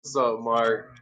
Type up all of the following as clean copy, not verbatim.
What's up, Mark?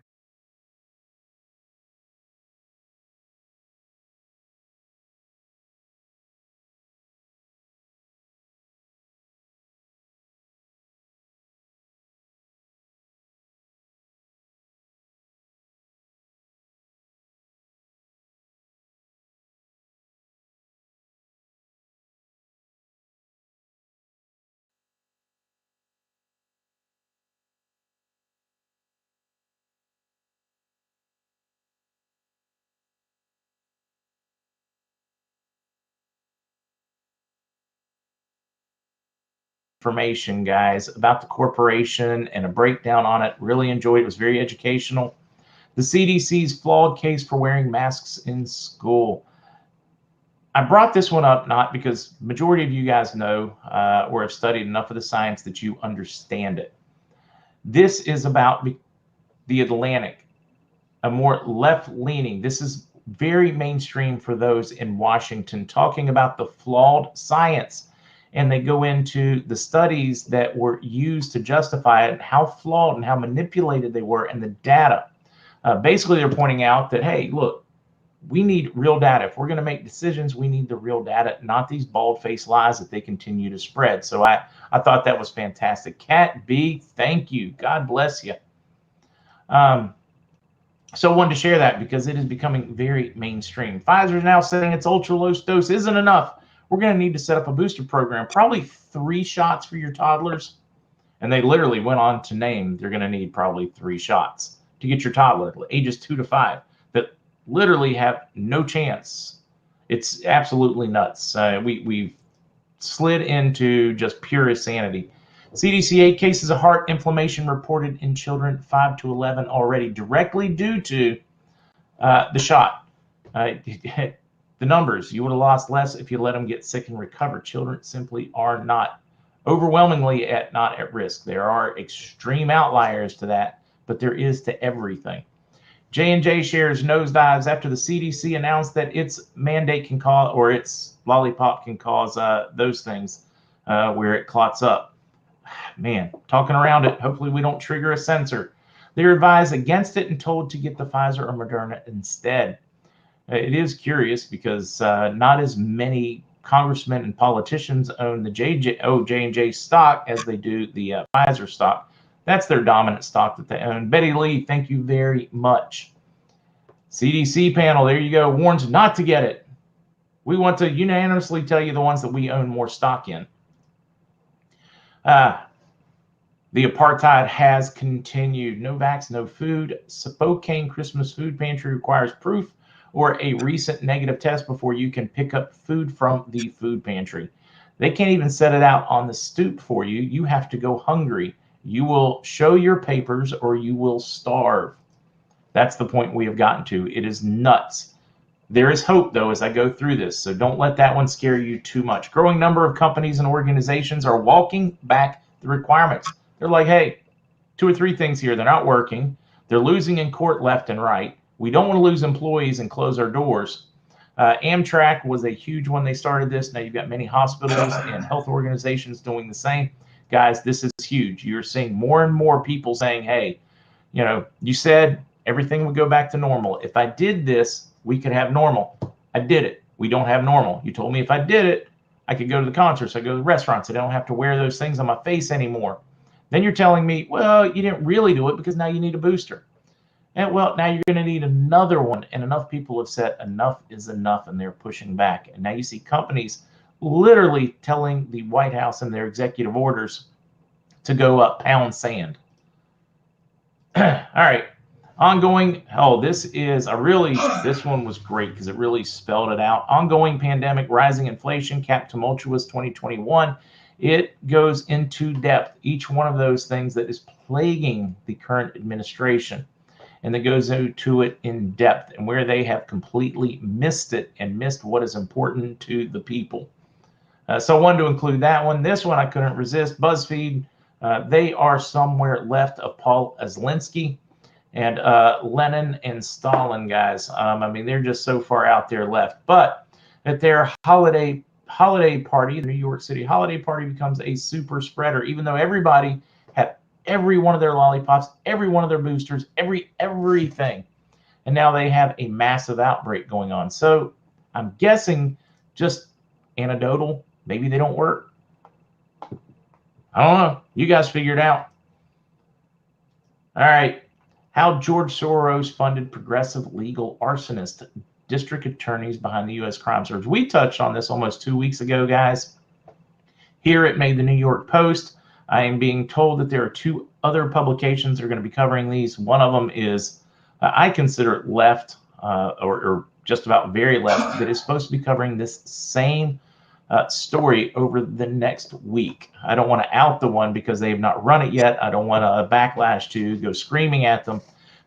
Information, guys, about the corporation and a breakdown on it. Really enjoyed it. It was very educational. The CDC's flawed case for wearing masks in school. I brought this one up not because majority of you guys know or have studied enough of the science that you understand it. This is about the Atlantic, a more left-leaning. This is very mainstream for those in Washington, talking about the flawed science. And they go into the studies that were used to justify it, how flawed and how manipulated they were, and the data. Basically, they're pointing out that, hey, look, we need real data. If we're going to make decisions, we need the real data, not these bald-faced lies that they continue to spread. So I thought that was fantastic. Cat B, thank you. God bless you. Um, so I wanted to share that because it is becoming very mainstream. Pfizer is now saying its ultra low dose isn't enough. We're going to need to set up a booster program, probably 3 shots for your toddlers. And they literally went on to name they're going to need probably 3 shots to get your toddler, ages 2 to 5, that literally have no chance. It's absolutely nuts. We've slid into just pure insanity. CDC 8 cases of heart inflammation reported in children 5 to 11 already, directly due to the shot. The numbers, you would have lost less if you let them get sick and recover. Children simply are not overwhelmingly not at risk. There are extreme outliers to that, but there is to everything. J&J shares nosedives after the CDC announced that its mandate can cause, or its lollipop can cause those things where it clots up. Man, talking around it. Hopefully we don't trigger a censor. They're advised against it and told to get the Pfizer or Moderna instead. It is curious because not as many congressmen and politicians own the J&J stock as they do the Pfizer stock. That's their dominant stock that they own. Betty Lee, thank you very much. CDC panel, there you go, warns not to get it. We want to unanimously tell you the ones that we own more stock in. The apartheid has continued. No vax, no food. Spokane Christmas Food Pantry requires proof or a recent negative test before you can pick up food from the food pantry. They can't even set it out on the stoop for you. You have to go hungry. You will show your papers or you will starve. That's the point we have gotten to. It is nuts. There is hope, though, as I go through this, so don't let that one scare you too much. Growing number of companies and organizations are walking back the requirements. They're like, hey, 2 or 3 things here. They're not working. They're losing in court left and right. We don't want to lose employees and close our doors. Amtrak was a huge one. They started this. Now you've got many hospitals and health organizations doing the same. Guys, this is huge. You're seeing more and more people saying, hey, you said everything would go back to normal. If I did this, we could have normal. I did it. We don't have normal. You told me if I did it, I could go to the concerts, I go to the restaurants. I don't have to wear those things on my face anymore. Then you're telling me, well, you didn't really do it because now you need a booster. And well, now you're going to need another one. And enough people have said enough is enough, and they're pushing back. And now you see companies literally telling the White House in their executive orders to go up pound sand. All right. Ongoing. Oh, this one was great because it really spelled it out. Ongoing pandemic, rising inflation, cap tumultuous 2021. It goes into depth, each one of those things that is plaguing the current administration. And it goes into it in depth and where they have completely missed it and missed what is important to the people. So I wanted to include that one. This one I couldn't resist. BuzzFeed, they are somewhere left of Paul Aslinsky and Lenin and Stalin, guys. They're just so far out there left. But at their holiday party, the New York City holiday party becomes a super spreader, even though everybody had every one of their lollipops, every one of their boosters, everything. And now they have a massive outbreak going on. So I'm guessing just anecdotal, maybe they don't work. I don't know. You guys figure it out. All right. How George Soros funded progressive legal arsonist district attorneys behind the U.S. crime surge. We touched on this almost 2 weeks ago, guys. Here it made the New York Post. I am being told that there are 2 other publications that are going to be covering these. One of them is, I consider it left, or just about very left, that is supposed to be covering this same story over the next week. I don't want to out the one because they have not run it yet. I don't want a backlash to go screaming at them.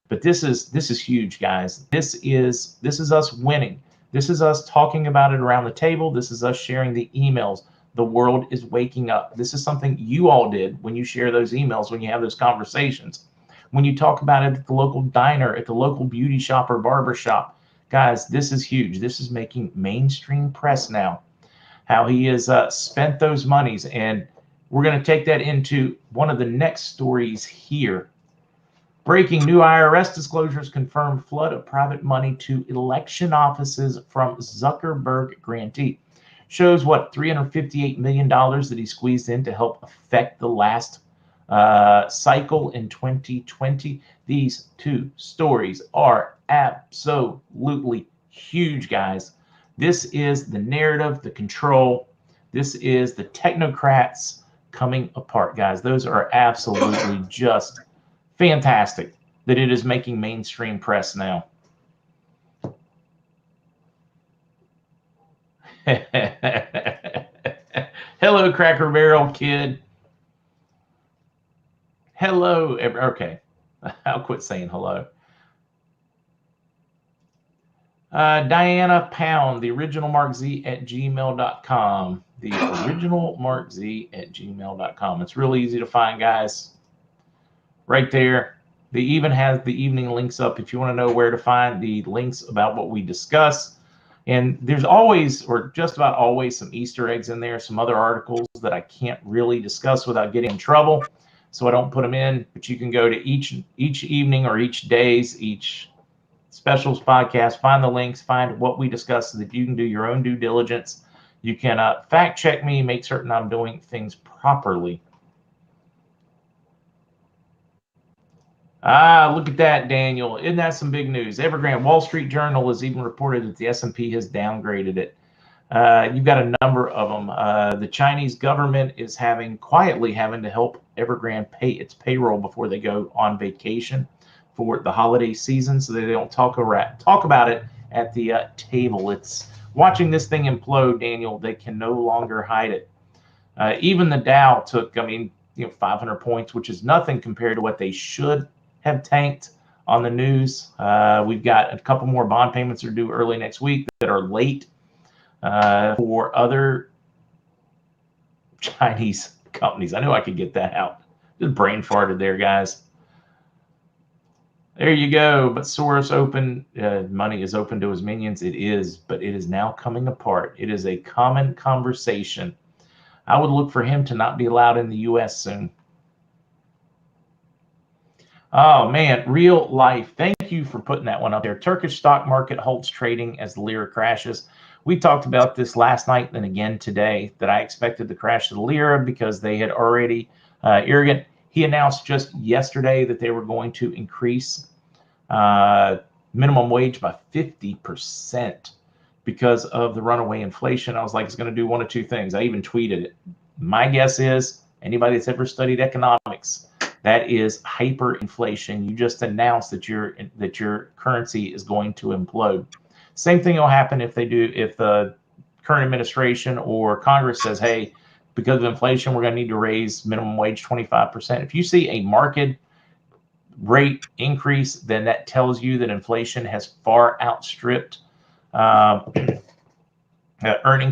But this is huge, guys. This is us winning. This is us talking about it around the table. This is us sharing the emails. The world is waking up. This is something you all did when you share those emails, when you have those conversations, when you talk about it at the local diner, at the local beauty shop or barber shop. Guys, this is huge. This is making mainstream press now. How he has spent those monies. And we're going to take that into one of the next stories here. Breaking: new IRS disclosures confirm flood of private money to election offices from Zuckerberg grantee. Shows what, $358 million that he squeezed in to help affect the last cycle in 2020. These 2 stories are absolutely huge, guys. This is the narrative, the control. This is the technocrats coming apart, guys. Those are absolutely just fantastic that it is making mainstream press now. Hello, Cracker Barrel Kid. Hello. Okay, I'll quit saying hello. Diana Pound, the original Mark Z at gmail.com. The original Mark Z at gmail.com. It's really easy to find, guys. Right there. They even has the evening links up if you want to know where to find the links about what we discuss. And there's always, or just about always, some Easter eggs in there, some other articles that I can't really discuss without getting in trouble, so I don't put them in. But you can go to each evening or each day's, each specials podcast, find the links, find what we discuss, so that you can do your own due diligence. You can fact check me, make certain I'm doing things properly. Look at that, Daniel. Isn't that some big news? Evergrande. Wall Street Journal has even reported that the S&P has downgraded it. You've got a number of them. The Chinese government is quietly having to help Evergrande pay its payroll before they go on vacation for the holiday season, so they don't talk about it at the table. It's watching this thing implode, Daniel. They can no longer hide it. Even the Dow took, 500 points, which is nothing compared to what they should have tanked on the news. We've got a couple more bond payments are due early next week that are late for other Chinese companies. I knew I could get that out. Just brain farted there, guys. There you go. But Soros money is open to his minions. It is, but it is now coming apart. It is a common conversation. I would look for him to not be allowed in the U.S. soon. Oh, man, real life. Thank you for putting that one up there. Turkish stock market halts trading as the lira crashes. We talked about this last night and again today, that I expected the crash of the lira because they had already, Arrogant, he announced just yesterday that they were going to increase minimum wage by 50% because of the runaway inflation. I was like, it's going to do one of 2 things. I even tweeted it. My guess is, anybody that's ever studied economics, that is hyperinflation. You just announced that your currency is going to implode. Same thing will happen if the current administration or Congress says, hey, because of inflation, we're going to need to raise minimum wage 25%. If you see a market rate increase, then that tells you that inflation has far outstripped earning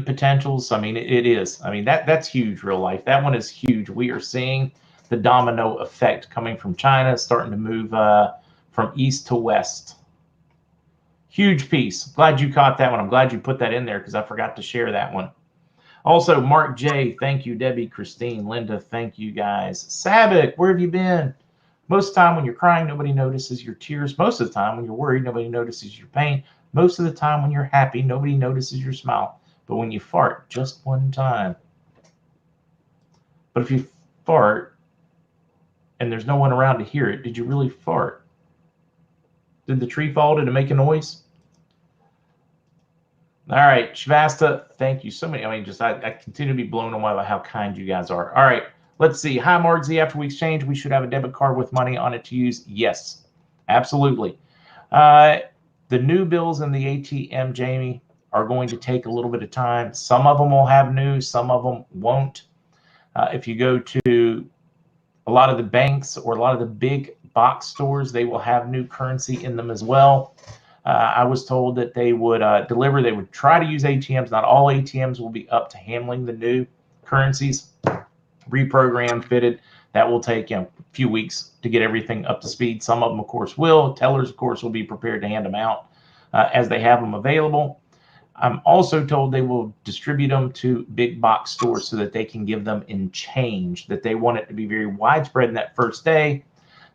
potentials. I mean, it is. I mean, that's huge, real life. That one is huge. We are seeing the domino effect coming from China, starting to move from east to west. Huge piece. Glad you caught that one. I'm glad you put that in there because I forgot to share that one. Also, Mark J, thank you. Debbie, Christine, Linda, thank you guys. Sabik, where have you been? Most of the time when you're crying, nobody notices your tears. Most of the time when you're worried, nobody notices your pain. Most of the time when you're happy, nobody notices your smile. But when you fart just one time. But if you fart and there's no one around to hear it, did you really fart? Did the tree fall? Did it make a noise? All right, Shvasta, thank you so many. I mean, just I continue to be blown away by how kind you guys are. All right, let's see. Hi, Mark Z. After we exchange, we should have a debit card with money on it to use. Yes, absolutely. The new bills in the ATM, Jamie, are going to take a little bit of time. Some of them will have new, some of them won't. If you go to a lot of the banks or a lot of the big box stores, they will have new currency in them as well. I was told that they would deliver, they would try to use ATMs. Not all ATMs will be up to handling the new currencies, reprogrammed, fitted. That will take a few weeks to get everything up to speed. Some of them, of course, will. Tellers, of course, will be prepared to hand them out as they have them available. I'm also told they will distribute them to big box stores so that they can give them in change, that they want it to be very widespread in that first day,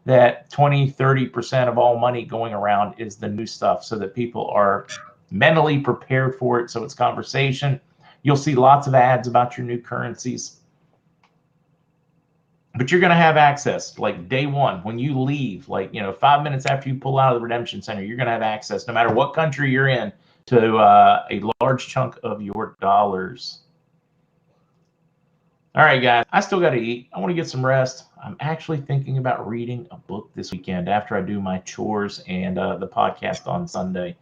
that 20-30% of all money going around is the new stuff, so that people are mentally prepared for it. So it's conversation. You'll see lots of ads about your new currencies, but you're going to have access like day one when you leave, like 5 minutes after you pull out of the redemption center. You're going to have access, no matter what country you're in, to a large chunk of your dollars. All right, guys, I still got to eat. I want to get some rest. I'm actually thinking about reading a book this weekend after I do my chores and the podcast on Sunday.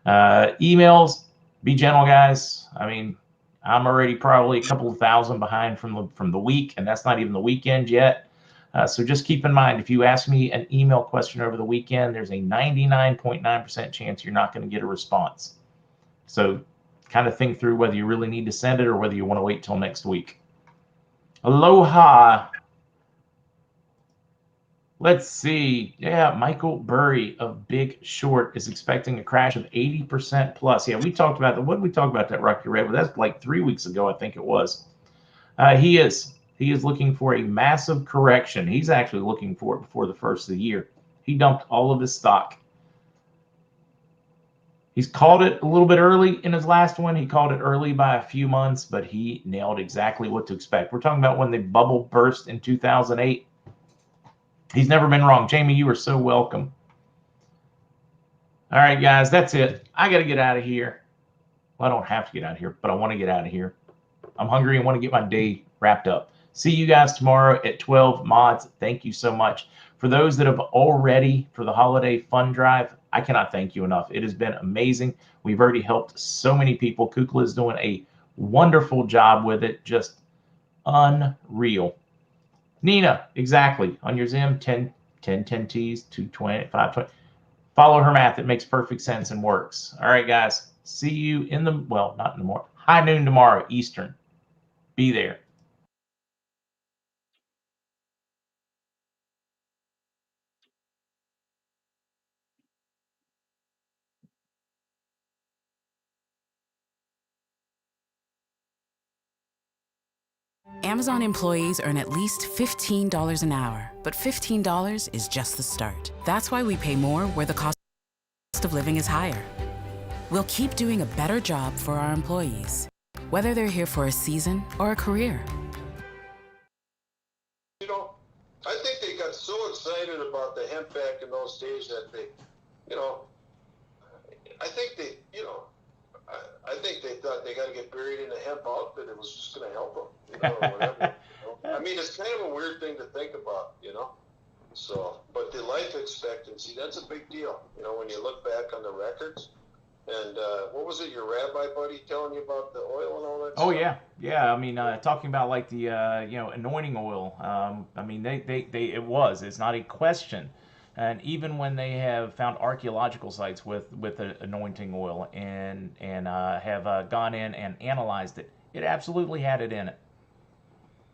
Emails, be gentle, guys. I mean, I'm already probably a couple of thousand behind from the week, and that's not even the weekend yet. So just keep in mind, if you ask me an email question over the weekend, there's a 99.9% chance you're not going to get a response. So kind of think through whether you really need to send it or whether you want to wait till next week. Aloha. Let's see. Yeah, Michael Burry of Big Short is expecting a crash of 80% plus. Yeah, we talked about that. What did we talk about that, Rocky Red? Well, that's like 3 weeks ago, I think it was. He is looking for a massive correction. He's actually looking for it before the first of the year. He dumped all of his stock. He's called it a little bit early in his last one. He called it early by a few months, but he nailed exactly what to expect. We're talking about when the bubble burst in 2008. He's never been wrong. Jamie, you are so welcome. All right, guys, that's it. I got to get out of here. Well, I don't have to get out of here, but I want to get out of here. I'm hungry and want to get my day wrapped up. See you guys tomorrow at 12. Mods, thank you so much. For those that have already, for the holiday fund drive, I cannot thank you enough. It has been amazing. We've already helped so many people. Kukla is doing a wonderful job with it. Just unreal. Nina, exactly. On your Zim, 10 T's, 220, 520. Follow her math. It makes perfect sense and works. All right, guys. See you in the, well, not in the morning, high noon tomorrow, Eastern. Be there. Amazon employees earn at least $15 an hour, but $15 is just the start. That's why we pay more where the cost of living is higher. We'll keep doing a better job for our employees, whether they're here for a season or a career. I think they got so excited about the hemp back in those days that they, I think they, I think they thought they got to get buried in a hemp outfit. It was just going to help them, or whatever. I mean, it's kind of a weird thing to think about, So, but the life expectancy, that's a big deal, when you look back on the records. And what was it, your rabbi buddy telling you about the oil and all that stuff? Oh, yeah. I mean, talking about like the, anointing oil. I mean, it's not a question. And even when they have found archaeological sites with anointing oil and have gone in and analyzed it, it absolutely had it in it.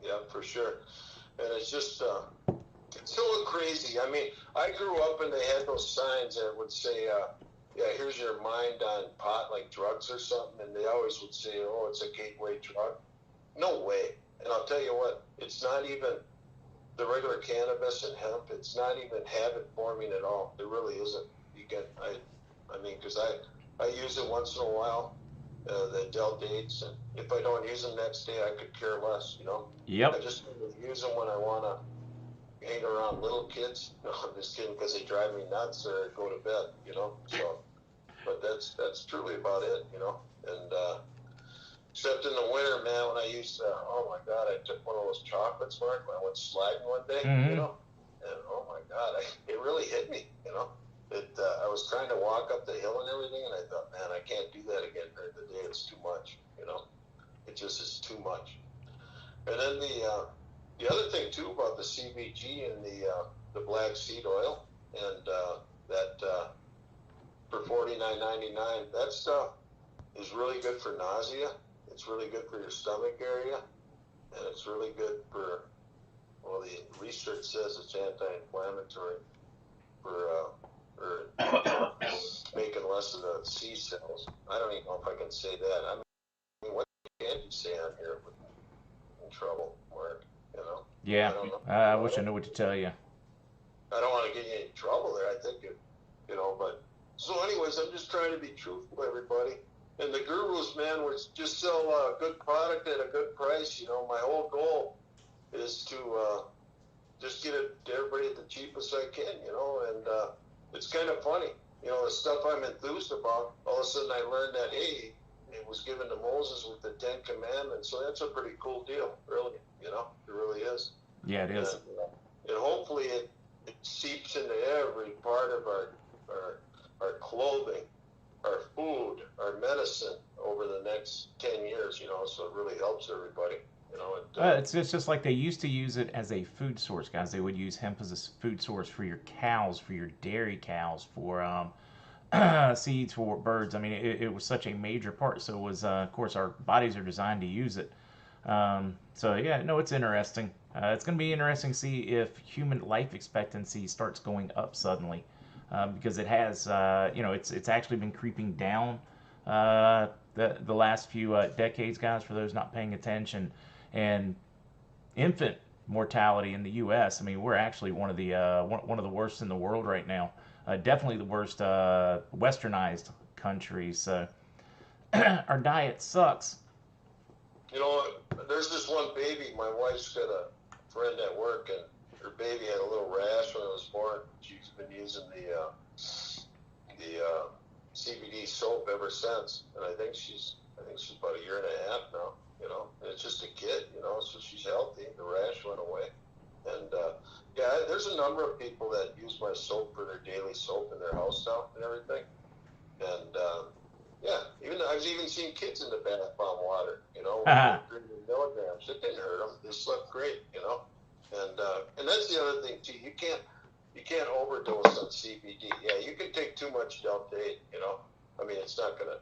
Yeah, for sure. And it's just it's so crazy. I mean, I grew up and they had those signs that would say, yeah, here's your mind on pot, like drugs or something. And they always would say, oh, it's a gateway drug. No way. And I'll tell you what, it's not even the regular cannabis and hemp. It's not even habit forming at all. It really isn't. I mean, because I use it once in a while, the Delta 8s, and if I don't use them next day, I could care less, you know. Yep. I just use them when I want to hang around little kids. No, I'm just kidding, because they drive me nuts or go to bed, you know. So, but that's truly about it, you know. And except in the winter, man, when I used to, oh my God, I took one of those chocolates, Mark, when I went sliding one day, you know, and oh my God, it really hit me, you know. I was trying to walk up the hill and everything, and I thought, man, I can't do that again during the day. It's too much, you know. It just is too much. And then the other thing too about the CBG and the black seed oil, and that for $49.99, that stuff is really good for nausea. It's really good for your stomach area, and it's really good for, well, the research says it's anti-inflammatory for making less of the C cells. I don't even know if I can say that. I mean, what can you say on here? In trouble, Mark, you know? Yeah, I don't know. I wish I knew what to tell you. I don't want to get you in trouble there. I think you know, but so anyways, I'm just trying to be truthful, everybody. And the gurus, man, would just sell a good product at a good price. You know, my whole goal is to just get it to everybody at the cheapest I can, you know, and it's kind of funny. You know, the stuff I'm enthused about, all of a sudden I learned that, hey, it was given to Moses with the 10 Commandments, so that's a pretty cool deal, really, you know, it really is. Yeah, it is. And hopefully it seeps into every part of our clothing, our food, our medicine over the next 10 years, you know, so it really helps everybody. You know, it's just like they used to use it as a food source, guys. They would use hemp as a food source for your cows, for your dairy cows, for seeds for birds. I mean, it was such a major part. So it was, of course, our bodies are designed to use it. So yeah, no, it's interesting. It's going to be interesting to see if human life expectancy starts going up suddenly, because it has. You know, it's actually been creeping down the last few decades, guys. For those not paying attention, and infant mortality in the U.S. I mean, we're actually one of the worst in the world right now. Definitely the worst westernized countries. So our diet sucks. You know, there's this one baby. My wife's got a friend at work, and her baby had a little rash when it was born. She's been using the CBD soap ever since, and I think she's about a year and a half now. You know, and it's just a kid. You know, so she's healthy. The rash went away, and yeah, there's a number of people that use my soap for their daily soap in their house now and everything, and yeah, I've even seen kids in the bath bomb water, you know, with 300 milligrams. It didn't hurt them. They slept great, you know. And that's the other thing too. You can't overdose on CBD. Yeah, you can take too much Delta 8, you know. I mean, it's not gonna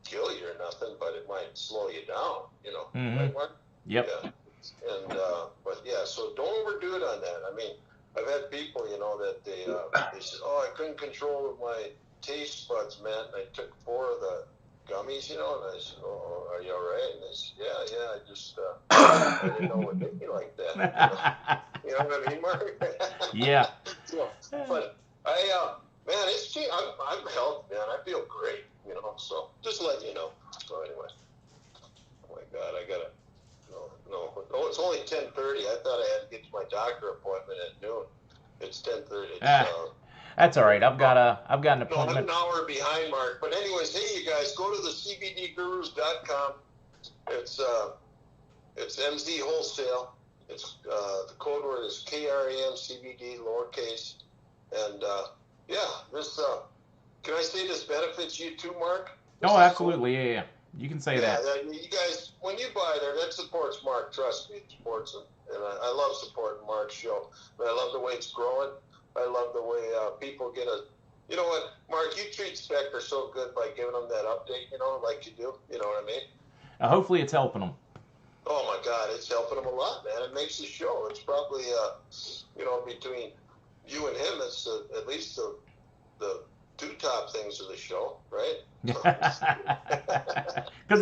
kill you or nothing, but it might slow you down, you know. Mm-hmm. Right, Mark? Yep. Yeah. And but yeah, so don't overdo it on that. I mean, I've had people, you know, that they said, oh, I couldn't control my taste buds, man. And I took 4 of the gummies, you know, and I said, oh, are you all right? And they said, yeah, I just I didn't know it hit me like that. You know what I mean, Mark? Yeah. So, but I man, it's I'm healthy, man. I feel great, you know. So just let you know. So anyway, oh my God, I gotta. No, it's only 10:30. I thought I had to get to my doctor appointment at noon. It's 10:30. That's all right. I've got an appointment. No, I'm an hour behind, Mark. But anyways, hey, you guys, go to the CBDgurus.com. It's MZ Wholesale. It's the code word is KRAM CBD lowercase. And yeah, this can I say this benefits you too, Mark? Oh, absolutely. Cool. Yeah. You can say that. Yeah, you guys, when you buy there, that supports Mark. Trust me, it supports him. And I love supporting Mark's show. But I love the way it's growing. I love the way people get a... You know what, Mark, you treat Spectre so good by giving them that update, you know, like you do. You know what I mean? Hopefully it's helping them. Oh, my God, it's helping them a lot, man. It makes the show. It's probably, you know, between you and him, it's at least the two top things of the show, right? Because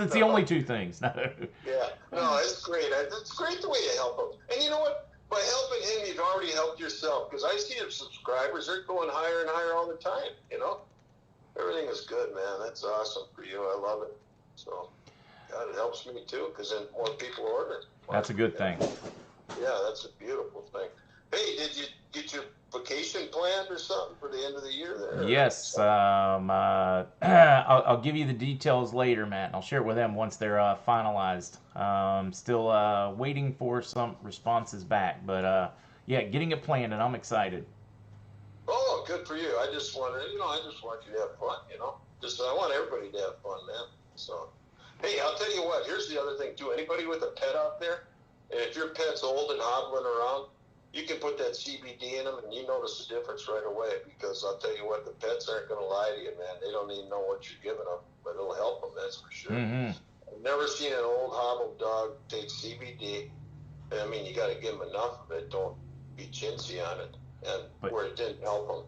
it's the only two things. No. Yeah, no, it's great. It's great the way you help him. And you know what? By helping him, you've already helped yourself. Because I see your subscribers; they're going higher and higher all the time. You know, everything is good, man. That's awesome for you. I love it. So, God, it helps me too, because then more people order. That's a good thing. Yeah, that's a beautiful thing. Hey, did you get your vacation planned or something for the end of the year there? Yes. I'll give you the details later, Matt. I'll share it with them once they're finalized. Still waiting for some responses back, but yeah, getting it planned, and I'm excited. Oh, good for you. I just want you to have fun, I want everybody to have fun, man. So, hey, I'll tell you what, here's the other thing too. Anybody with a pet out there, and if your pet's old and hobbling around, you can put that CBD in them and you notice the difference right away, because I'll tell you what, the pets aren't going to lie to you, man. They don't even know what you're giving them, but it'll help them, that's for sure. Mm-hmm. I've never seen an old hobbled dog take CBD. I mean, you got to give them enough of it. Don't be chintzy on it. And where it didn't help them,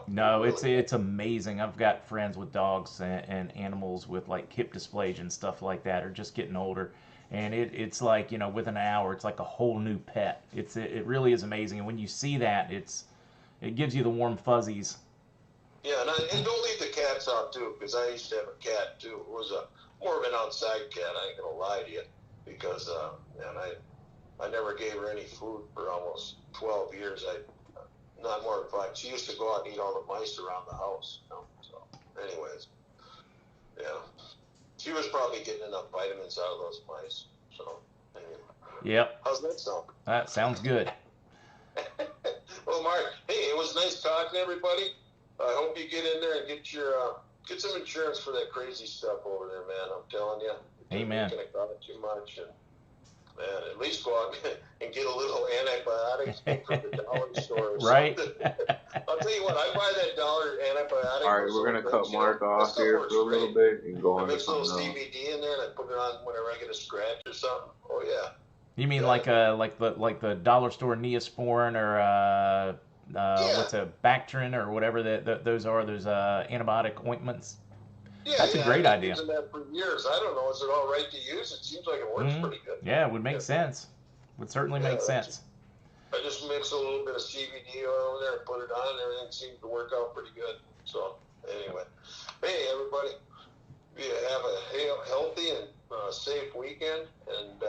No, really. it's amazing. I've got friends with dogs and animals with like hip dysplasia and stuff like that, or just getting older, and it's like, within an hour, it's like a whole new pet. It really is amazing, and when you see that, it gives you the warm fuzzies. Yeah, and don't leave the cats out too, because I used to have a cat too. It was more of an outside cat. I ain't gonna lie to you, because man, I never gave her any food for almost 12 years. Not more than 5. She used to go out and eat all the mice around the house. So, anyways, yeah, she was probably getting enough vitamins out of those mice. So, anyway. Yep. How's that sound? That sounds good. Well, Mark, hey, it was nice talking to everybody. I hope you get in there and get some insurance for that crazy stuff over there, man. I'm telling you. Amen. You're gonna cost too much, and man, at least go out and get a little antibiotics from the dollar store or Right. something. I'll tell you what, I buy that $1 antibiotic. All right, we're gonna cut Mark off here for a little bit and go I on to mix a little something else. CBD in there and I put it on whenever I get a scratch or something. Oh yeah. You mean like the dollar store Neosporin, or what's a Bactrin, or whatever those are, those antibiotic ointments? Yeah, That's a great I've been idea. using that for years. I don't know, is it all right to use? It seems like it works pretty good. Yeah, it would make sense. Would certainly make sense. I just mix a little bit of CBD oil in there and put it on, and everything seems to work out pretty good. So, anyway. Hey, everybody. You have a healthy and safe weekend, and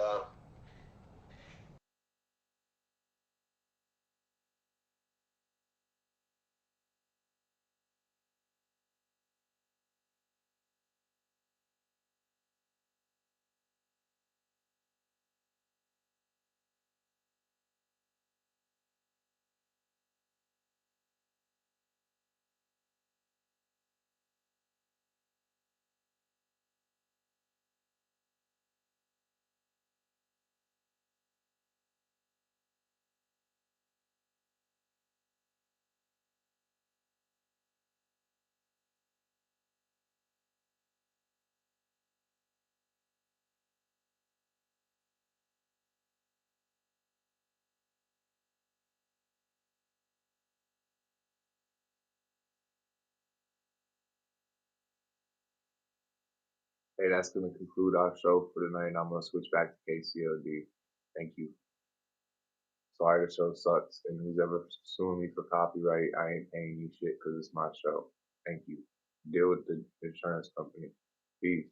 Hey, that's gonna conclude our show for the night. I'm gonna switch back to KCLD. Thank you. Sorry, the show sucks, and who's ever suing me for copyright, I ain't paying you shit because it's my show. Thank you. Deal with the insurance company. Peace.